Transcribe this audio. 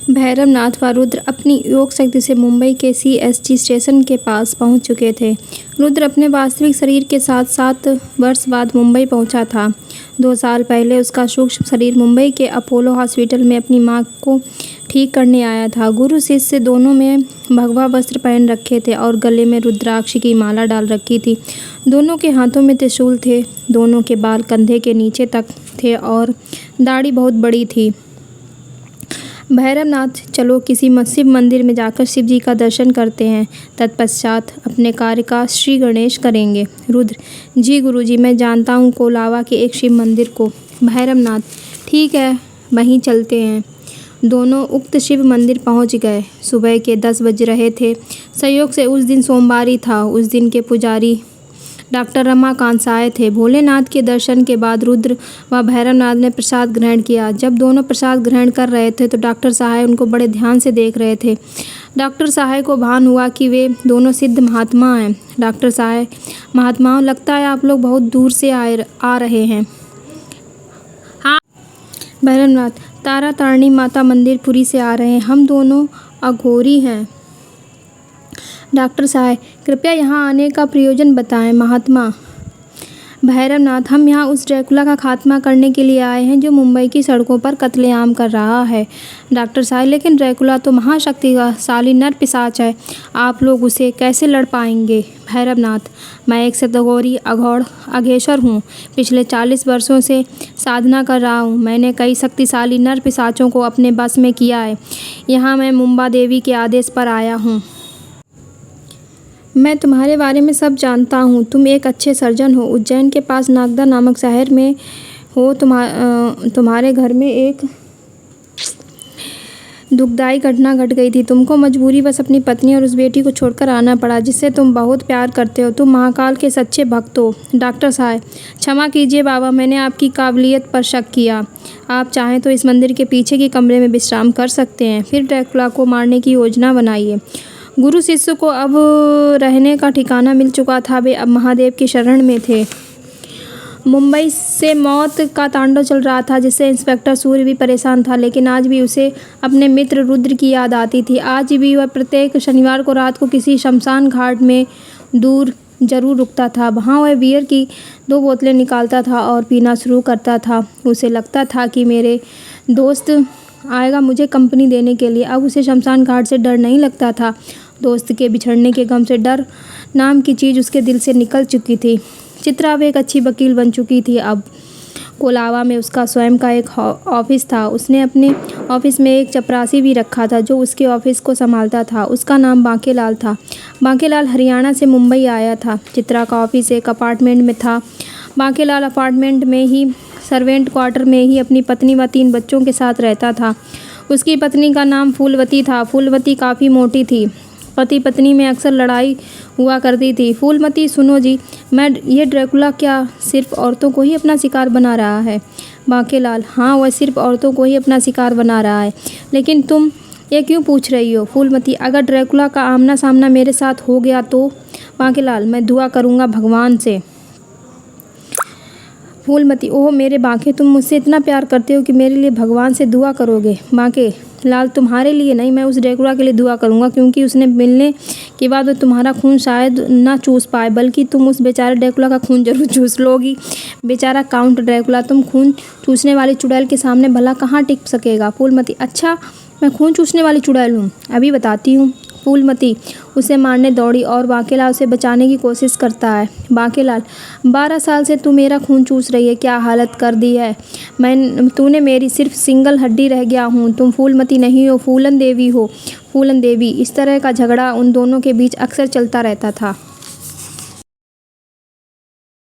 भैरवनाथ व रुद्र अपनी योग शक्ति से मुंबई के सीएसटी स्टेशन के पास पहुंच चुके थे। रुद्र अपने वास्तविक शरीर के साथ 7 वर्ष बाद मुंबई पहुंचा था। 2 साल पहले उसका सूक्ष्म शरीर मुंबई के अपोलो हॉस्पिटल में अपनी मां को ठीक करने आया था। गुरु शिष्य दोनों में भगवा वस्त्र पहन रखे थे और गले में रुद्राक्ष की माला डाल रखी थी। दोनों के हाथों में त्रिशूल थे। दोनों के बाल कंधे के नीचे तक थे और दाढ़ी बहुत बड़ी थी। भैरवनाथ, चलो किसी शिव मंदिर में जाकर शिव जी का दर्शन करते हैं, तत्पश्चात अपने कार्य का श्री गणेश करेंगे। रुद्र, जी गुरुजी, मैं जानता हूँ कोलावा के एक शिव मंदिर को। भैरवनाथ, ठीक है, वहीं चलते हैं। दोनों उक्त शिव मंदिर पहुँच गए। सुबह के 10 बज रहे थे। संयोग से उस दिन सोमवार ही था। उस दिन के पुजारी डॉक्टर रमाकांत आए थे। भोलेनाथ के दर्शन के बाद रुद्र व भैरवनाथ ने प्रसाद ग्रहण किया। जब दोनों प्रसाद ग्रहण कर रहे थे तो डॉक्टर साहब उनको बड़े ध्यान से देख रहे थे। डॉक्टर साहब को भान हुआ कि वे दोनों सिद्ध महात्मा हैं। डॉक्टर साहब, महात्माओं, लगता है आप लोग बहुत दूर से आ रहे हैं। हाँ। भैरवनाथ, तारा तारणी माता मंदिर पुरी से आ रहे हैं। हम दोनों अघोरी हैं। डॉक्टर साहब, कृपया यहाँ आने का प्रयोजन बताएं। महात्मा। भैरवनाथ, हम यहाँ उस ड्रैकुला का खात्मा करने के लिए आए हैं जो मुंबई की सड़कों पर कत्लेआम कर रहा है। डॉक्टर साहब, लेकिन ड्रैकुला तो महाशक्तिशाली नर पिशाच है, आप लोग उसे कैसे लड़ पाएंगे? भैरवनाथ, मैं एक शतघोरी अघोर हूँ। पिछले 40 वर्षों से साधना कर रहा हूँ। मैंने कई शक्तिशाली नर पिशाचों को अपने बस में किया है। यहाँ मैं मुंबा देवी के आदेश पर आया हूँ। मैं तुम्हारे बारे में सब जानता हूँ। तुम एक अच्छे सर्जन हो। उज्जैन के पास नागदा नामक शहर में हो। तुम्हारे घर में एक दुखदाई घटना घट गई थी। तुमको मजबूरीवश अपनी पत्नी और उस बेटी को छोड़कर आना पड़ा जिससे तुम बहुत प्यार करते हो। तुम महाकाल के सच्चे भक्त हो। डॉक्टर साहब, क्षमा कीजिए बाबा, मैंने आपकी काबिलियत पर शक किया। आप चाहें तो इस मंदिर के पीछे के कमरे में विश्राम कर सकते हैं, फिर ड्रैकुला को मारने की योजना बनाइए। गुरु शिष्य को अब रहने का ठिकाना मिल चुका था। वे अब महादेव की शरण में थे। मुंबई से मौत का तांडव चल रहा था जिससे इंस्पेक्टर सूर्य भी परेशान था, लेकिन आज भी उसे अपने मित्र रुद्र की याद आती थी। आज भी वह प्रत्येक शनिवार को रात को किसी शमशान घाट में दूर जरूर रुकता था। वहाँ वह बियर की 2 बोतलें निकालता था और पीना शुरू करता था। उसे लगता था कि मेरे दोस्त आएगा मुझे कंपनी देने के लिए। अब उसे शमशान घाट से डर नहीं लगता था। दोस्त के बिछड़ने के गम से डर नाम की चीज़ उसके दिल से निकल चुकी थी। चित्रा अब एक अच्छी वकील बन चुकी थी। अब कोलावा में उसका स्वयं का एक ऑफिस था। उसने अपने ऑफिस में एक चपरासी भी रखा था जो उसके ऑफिस को संभालता था। उसका नाम बांकेलाल था। बांकेलाल हरियाणा से मुंबई आया था। चित्रा का ऑफिस एक अपार्टमेंट में था। बांकेलाल अपार्टमेंट में ही सर्वेंट क्वार्टर में ही अपनी पत्नी व 3 बच्चों के साथ रहता था। उसकी पत्नी का नाम फूलवती था। फूलवती काफ़ी मोटी थी। पति पत्नी में अक्सर लड़ाई हुआ करती थी। फूलमती, सुनो जी, ये ड्रैकुला क्या सिर्फ औरतों को ही अपना शिकार बना रहा है? बांकेलाल, हाँ, वह सिर्फ औरतों को ही अपना शिकार बना रहा है। लेकिन तुम ये क्यों पूछ रही हो? फूलमती, अगर ड्रैकुला का आमना सामना मेरे साथ हो गया तो? बांकेलाल, मैं दुआ करूँगा भगवान से। फूलमती, ओह मेरे बांके, तुम मुझसे इतना प्यार करते हो कि मेरे लिए भगवान से दुआ करोगे? बांकेलाल, तुम्हारे लिए नहीं, मैं उस ड्रैकुला के लिए दुआ करूंगा क्योंकि उसने मिलने के बाद वो तुम्हारा खून शायद ना चूस पाए, बल्कि तुम उस बेचारे ड्रैकुला का खून जरूर चूस लोगी। बेचारा काउंट ड्रैकुला, तुम खून चूसने वाली चुड़ैल के सामने भला कहाँ टिक सकेगा? फूलमती, अच्छा, मैं खून चूसने वाली चुड़ैल हूँ? अभी बताती हूँ। फूलमती उसे मारने दौड़ी और बांकेलाल उसे बचाने की कोशिश करता है। बांकेलाल, 12 साल से तू मेरा खून चूस रही है, क्या हालत कर दी है। तूने मेरी सिर्फ सिंगल हड्डी रह गया हूँ। तुम फूलमती नहीं हो, फूलन देवी हो। फूलन देवी। इस तरह का झगड़ा उन दोनों के बीच अक्सर चलता रहता था।